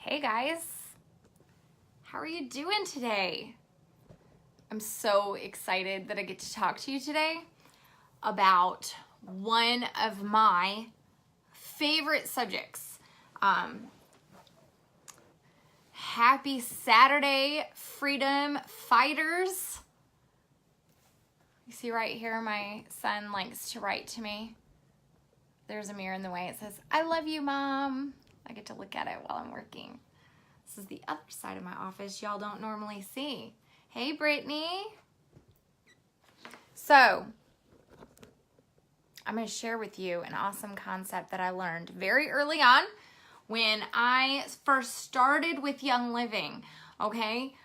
Hey guys, how are you doing today? I'm so excited that I get to talk to you today about one of my favorite subjects. Happy Saturday, freedom fighters. You see right here, my son likes to write to me. There's a mirror in the way. It says, "I love you, Mom." I get to look at it while I'm working. This is the other side of my office y'all don't normally see. Hey, Brittany. So, I'm going to share with you an awesome concept that I learned very early on when I first started with Young Living, okay?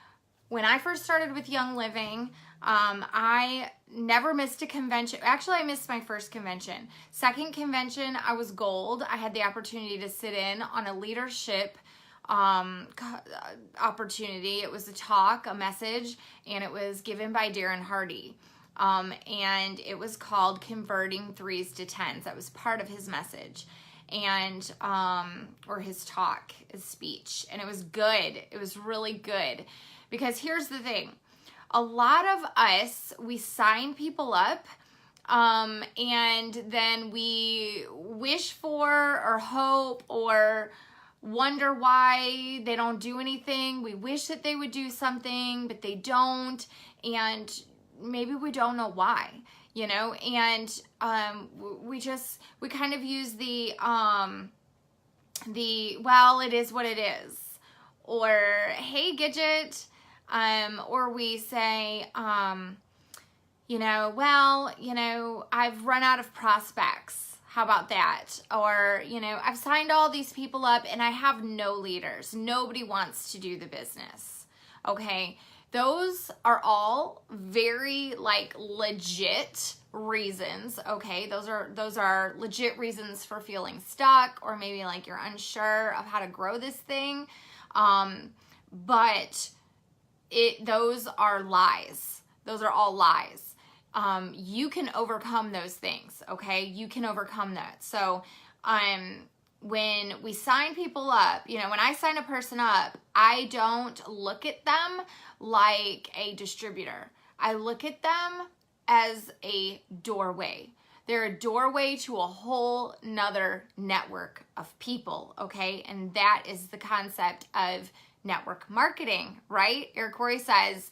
When I first started with Young Living, I never missed a convention. Actually, I missed my first convention. Second convention, I was gold. I had the opportunity to sit in on a leadership opportunity. It was a talk, a message, and it was given by Darren Hardy. And it was called Converting Threes to Tens. That was part of his message and or his talk, his speech. And it was good. It was really good. Because here's the thing. A lot of us, we sign people up and then we wish for or hope or wonder why they don't do anything. We wish that they would do something, but they don't. And maybe we don't know why, you know? And we kind of use the well, it is what it is. Or, hey, Gidget. Or we say, I've run out of prospects. How about that? Or, I've signed all these people up and I have no leaders. Nobody wants to do the business. Okay. Those are all very legit reasons. Okay. Those are legit reasons for feeling stuck, or maybe you're unsure of how to grow this thing. But those are lies. Those are all lies. You can overcome those things, okay? You can overcome that. So, when we sign people up, when I sign a person up, I don't look at them like a distributor. I look at them as a doorway. They're a doorway to a whole nother network of people, okay? And that is the concept of network marketing, right? Eric Corey says,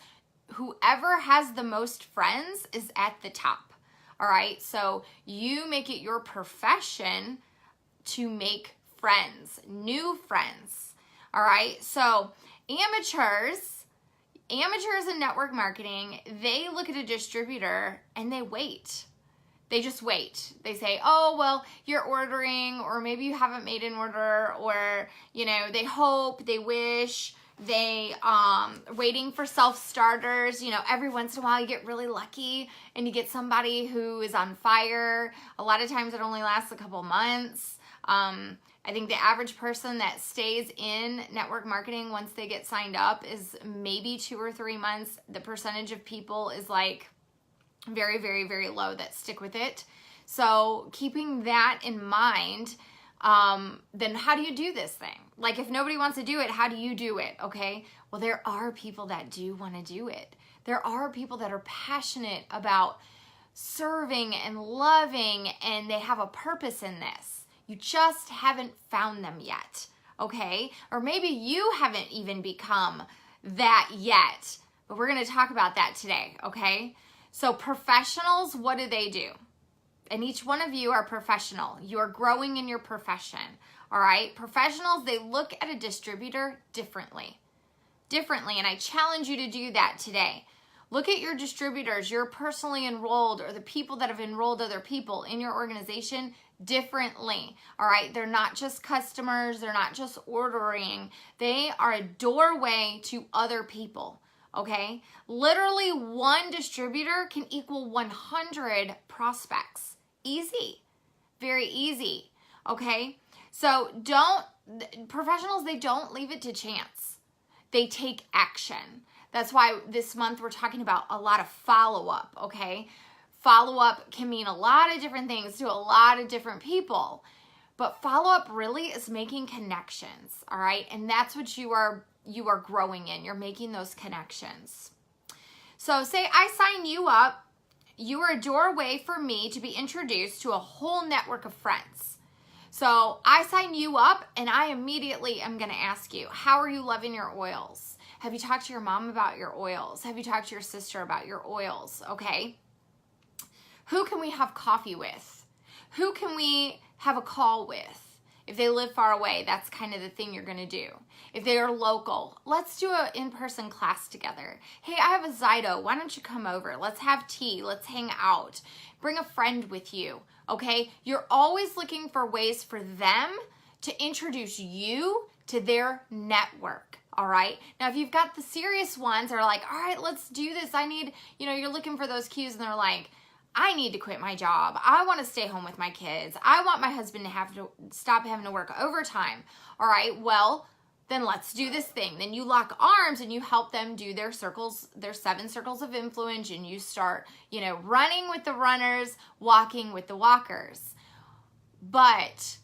whoever has the most friends is at the top. All right. So you make it your profession to make friends, new friends. All right. So amateurs in network marketing, they look at a distributor and they wait. They just wait. They say, oh, well, you're ordering, or maybe you haven't made an order, or, they hope, they wish, they waiting for self-starters. Every once in a while you get really lucky and you get somebody who is on fire. A lot of times it only lasts a couple months. I think the average person that stays in network marketing once they get signed up is maybe 2 or 3 months. The percentage of people is very, very, very low that stick with it. So keeping that in mind, then how do you do this thing? If nobody wants to do it, how do you do it? Okay. Well, there are people that do want to do it. There are people that are passionate about serving and loving, and they have a purpose in this. You just haven't found them yet. Okay. Or maybe you haven't even become that yet, but we're going to talk about that today. Okay. So professionals, what do they do? And each one of you are professional. You are growing in your profession. All right. Professionals, they look at a distributor differently. And I challenge you to do that today. Look at your distributors, your personally enrolled, or the people that have enrolled other people in your organization differently. All right. They're not just customers. They're not just ordering. They are a doorway to other people. Okay. Literally one distributor can equal 100 prospects. Easy. Very easy. Okay. So professionals, they don't leave it to chance. They take action. That's why this month we're talking about a lot of follow-up. Okay. Follow-up can mean a lot of different things to a lot of different people. But follow-up really is making connections, all right? And that's what you are growing in. You're making those connections. So say I sign you up. You are a doorway for me to be introduced to a whole network of friends. So I sign you up and I immediately am going to ask you, how are you loving your oils? Have you talked to your mom about your oils? Have you talked to your sister about your oils? Okay. Who can we have coffee with? Who can we have a call with? If they live far away, that's kind of the thing you're going to do. If they are local, let's do an in-person class together. Hey, I have a Zyto. Why don't you come over? Let's have tea. Let's hang out. Bring a friend with you, okay? You're always looking for ways for them to introduce you to their network, all right? Now, if you've got the serious ones that are like, all right, let's do this. I need, you're looking for those cues and they're like, I need to quit my job. I want to stay home with my kids. I want my husband to have to stop having to work overtime. All right, well, then let's do this thing. Then you lock arms and you help them do their circles, their 7 circles of influence, and you start, running with the runners, walking with the walkers. But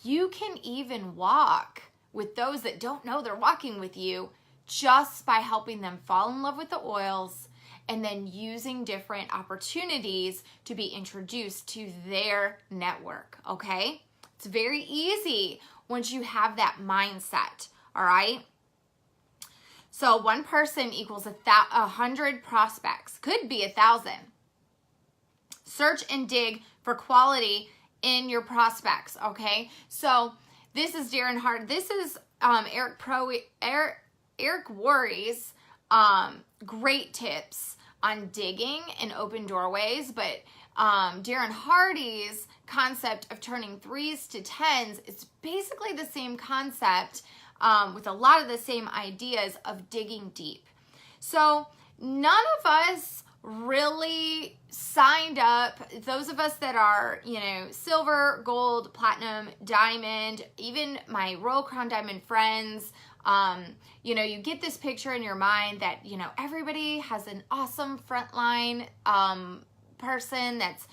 you can even walk with those that don't know they're walking with you just by helping them fall in love with the oils and then using different opportunities to be introduced to their network, okay? It's very easy once you have that mindset, all right? So 1 person equals 100 prospects, could be 1,000. Search and dig for quality in your prospects, okay? So this is Darren Hart. This is Eric Worre's great tips on digging and open doorways, but Darren Hardy's concept of turning 3s to 10s is basically the same concept with a lot of the same ideas of digging deep. So none of us really signed up. Those of us that are, silver, gold, platinum, diamond, even my Royal Crown Diamond friends, you get this picture in your mind that, everybody has an awesome frontline person that's,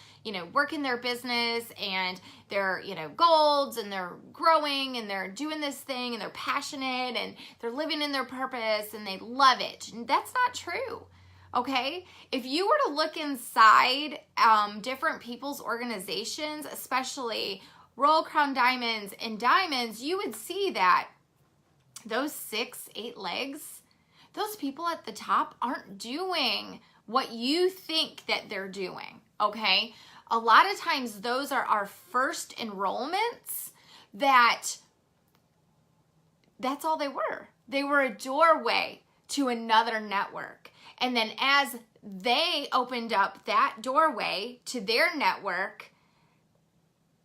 working their business and they're, golds and they're growing and they're doing this thing and they're passionate and they're living in their purpose and they love it. And that's not true. Okay, if you were to look inside different people's organizations, especially Royal Crown Diamonds and Diamonds, you would see that those 6, 8 legs, those people at the top aren't doing what you think that they're doing, okay? A lot of times those are our first enrollments that's all they were. They were a doorway to another network. And then as they opened up that doorway to their network,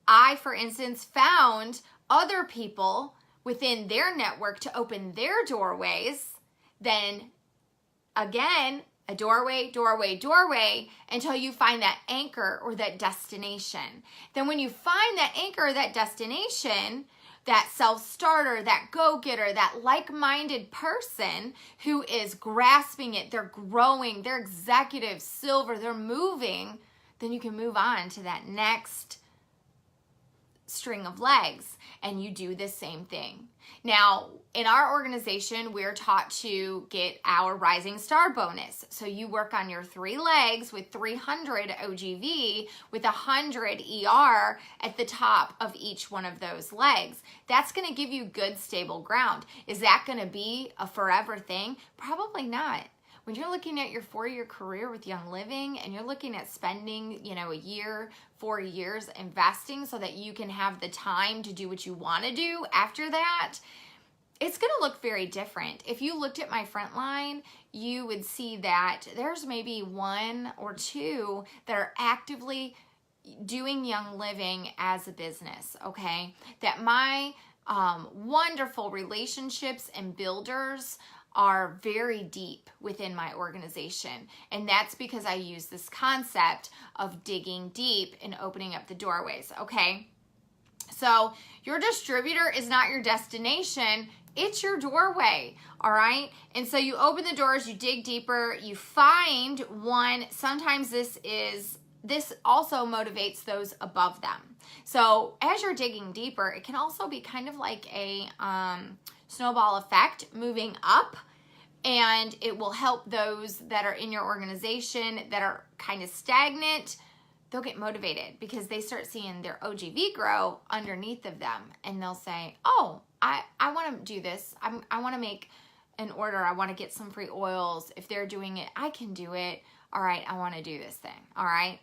I, for instance, found other people within their network to open their doorways. Then again, a doorway, doorway, doorway, until you find that anchor or that destination. Then when you find that anchor or that destination, that self-starter, that go-getter, that like-minded person who is grasping it, they're growing, they're executive, silver, they're moving, then you can move on to that next string of legs and you do the same thing. Now, in our organization, we're taught to get our Rising Star bonus. So you work on your 3 legs with 300 OGV with 100 ER at the top of each one of those legs. That's going to give you good, stable ground. Is that going to be a forever thing? Probably not. When you're looking at your 4-year career with Young Living and you're looking at spending, a year, 4 years investing so that you can have the time to do what you want to do after that, it's going to look very different. If you looked at my front line, you would see that there's maybe 1 or 2 that are actively doing Young Living as a business, okay? That my wonderful relationships and builders are very deep within my organization. And that's because I use this concept of digging deep and opening up the doorways, okay? So your distributor is not your destination, it's your doorway, all right? And so you open the doors, you dig deeper, you find one. Sometimes this is this also motivates those above them. So as you're digging deeper, it can also be kind of like a snowball effect moving up, and it will help those that are in your organization that are kind of stagnant. They'll get motivated because they start seeing their OGV grow underneath of them, and they'll say, oh, I want to do this. I want to make an order. I want to get some free oils. If they're doing it, I can do it. All right, I want to do this thing. All right.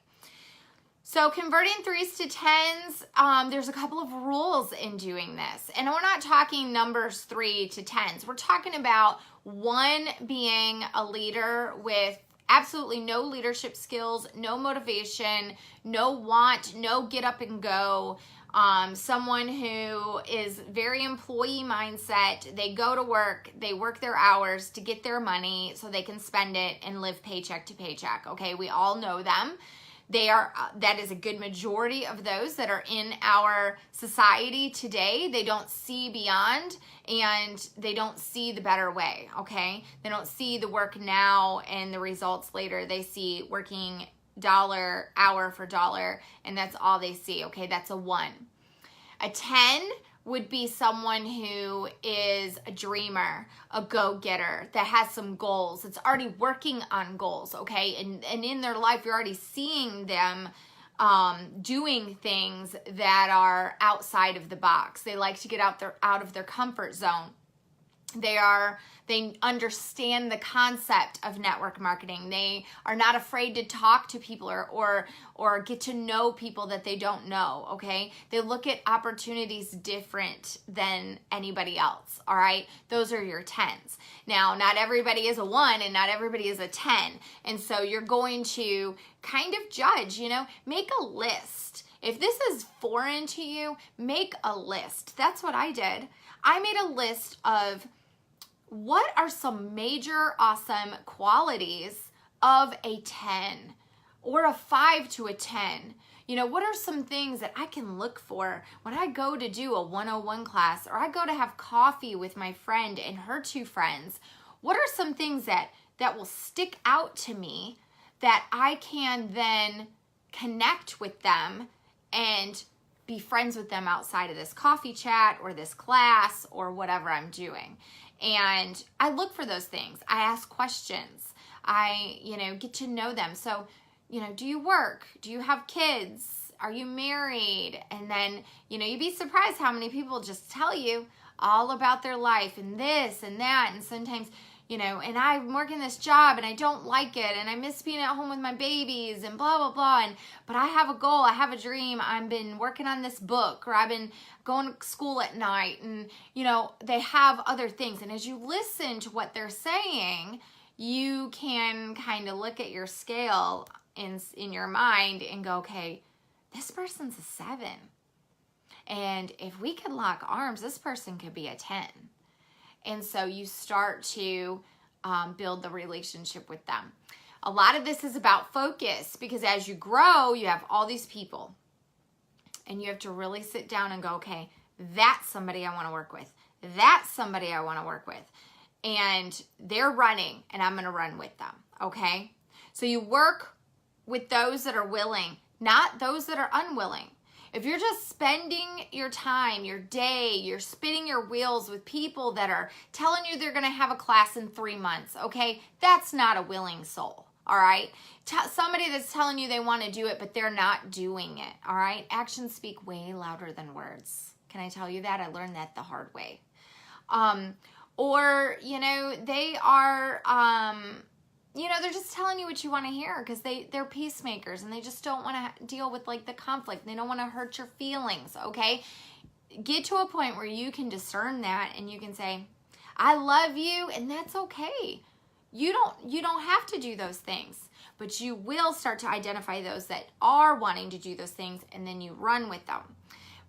So converting 3s to 10s, there's a couple of rules in doing this. And we're not talking numbers 3 to 10s. We're talking about one being a leader with absolutely no leadership skills, no motivation, no want, no get up and go. Someone who is very employee mindset. They go to work, they work their hours to get their money so they can spend it and live paycheck to paycheck. Okay, we all know them. They are, that is a good majority of those that are in our society today. They don't see beyond, and they don't see the better way, okay? They don't see the work now and the results later. They see working dollar, hour for dollar, and that's all they see, okay? That's a 1. A 10 would be someone who is a dreamer, a go-getter, that has some goals. It's already working on goals, okay? And in their life, you're already seeing them doing things that are outside of the box. They like to get out of their comfort zone. They understand the concept of network marketing. They are not afraid to talk to people or get to know people that they don't know, okay? They look at opportunities different than anybody else, all right? Those are your 10s. Now, not everybody is a 1 and not everybody is a 10. And so you're going to kind of judge, make a list. If this is foreign to you, make a list. That's what I did. I made a list of what are some major awesome qualities of a 10 or a 5 to a 10? What are some things that I can look for when I go to do a 101 class, or I go to have coffee with my friend and her 2 friends? What are some things that will stick out to me that I can then connect with them and be friends with them outside of this coffee chat or this class or whatever I'm doing? And I look for those things. I ask questions. I, get to know them. So, do you work? Do you have kids? Are you married? And then, you'd be surprised how many people just tell you all about their life and this and that. And sometimes, and I'm working this job and I don't like it and I miss being at home with my babies and blah, blah, blah. But I have a goal. I have a dream. I've been working on this book, or I've been going to school at night, and, they have other things. And as you listen to what they're saying, you can kind of look at your scale in your mind and go, okay, this person's a 7. And if we could lock arms, this person could be a 10. And so you start to build the relationship with them. A lot of this is about focus, because as you grow, you have all these people. And you have to really sit down and go, okay, that's somebody I want to work with. That's somebody I want to work with. And they're running, and I'm going to run with them, okay? So you work with those that are willing, not those that are unwilling. If you're just spending your time, your day, you're spinning your wheels with people that are telling you they're going to have a class in 3 months, okay? That's not a willing soul, all right? Somebody that's telling you they want to do it, but they're not doing it, all right? Actions speak way louder than words. Can I tell you that? I learned that the hard way. Or, they are... they're just telling you what you want to hear because they're peacemakers and they just don't want to deal with the conflict. They don't want to hurt your feelings, okay? Get to a point where you can discern that and you can say, I love you, and that's okay. You don't have to do those things, but you will start to identify those that are wanting to do those things, and then you run with them.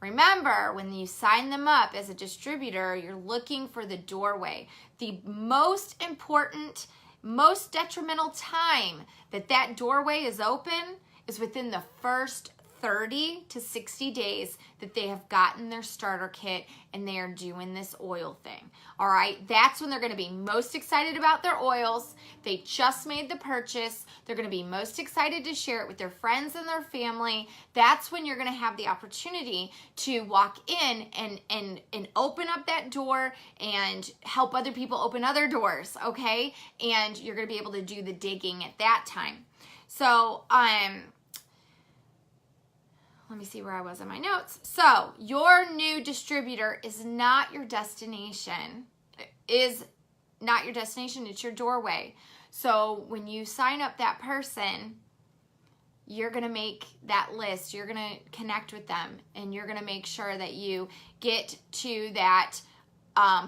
Remember, when you sign them up as a distributor, you're looking for the doorway. The most important, most detrimental time that doorway is open is within the first 30 to 60 days that they have gotten their starter kit and they are doing this oil thing. All right, that's when they're going to be most excited about their oils. They just made the purchase. They're going to be most excited to share it with their friends and their family. That's when you're going to have the opportunity to walk in and open up that door and help other people open other doors, okay? And you're going to be able to do the digging at that time. So, let me see where I was in my notes. So, your new distributor is not your destination. It's your doorway. So, when you sign up that person, you're going to make that list. You're going to connect with them, and you're going to make sure that you get to that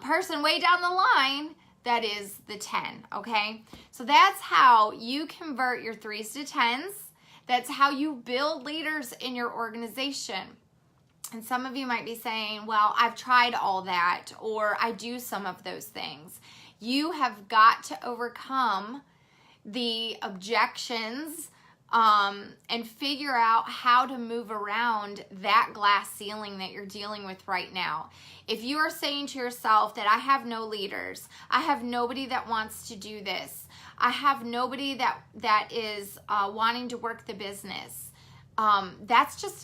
person way down the line that is the 10, okay? So, that's how you convert your 3s to 10s. That's how you build leaders in your organization. And some of you might be saying, well, I've tried all that, or I do some of those things. You have got to overcome the objections and figure out how to move around that glass ceiling that you're dealing with right now. If you are saying to yourself that I have no leaders, I have nobody that wants to do this, I have nobody that is wanting to work the business. That's just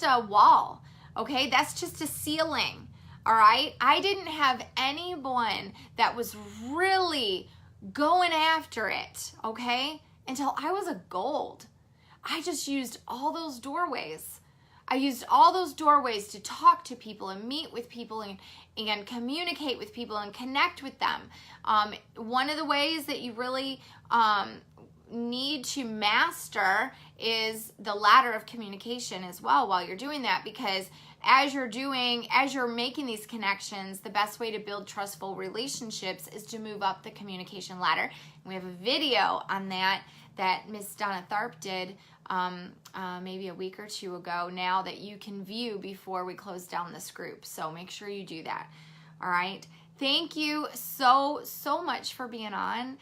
a wall, okay? That's just a ceiling, all right? I didn't have anyone that was really going after it, okay? Until I was a gold. I just used all those doorways. I used all those doorways to talk to people and meet with people and communicate with people and connect with them. One of the ways that you really need to master is the ladder of communication as well while you're doing that, because as you're making these connections, the best way to build trustful relationships is to move up the communication ladder. And we have a video on that Miss Donna Tharp did maybe a week or two ago now that you can view before we close down this group. So make sure you do that. All right. Thank you so much for being on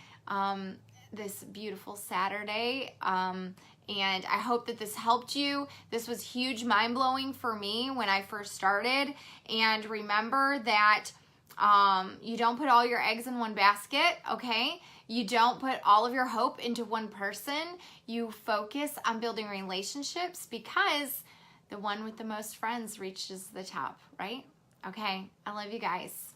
this beautiful Saturday. And I hope that this helped you. This was huge, mind-blowing for me when I first started. And remember that you don't put all your eggs in one basket, okay? You don't put all of your hope into one person. You focus on building relationships, because the one with the most friends reaches the top, right? Okay, I love you guys.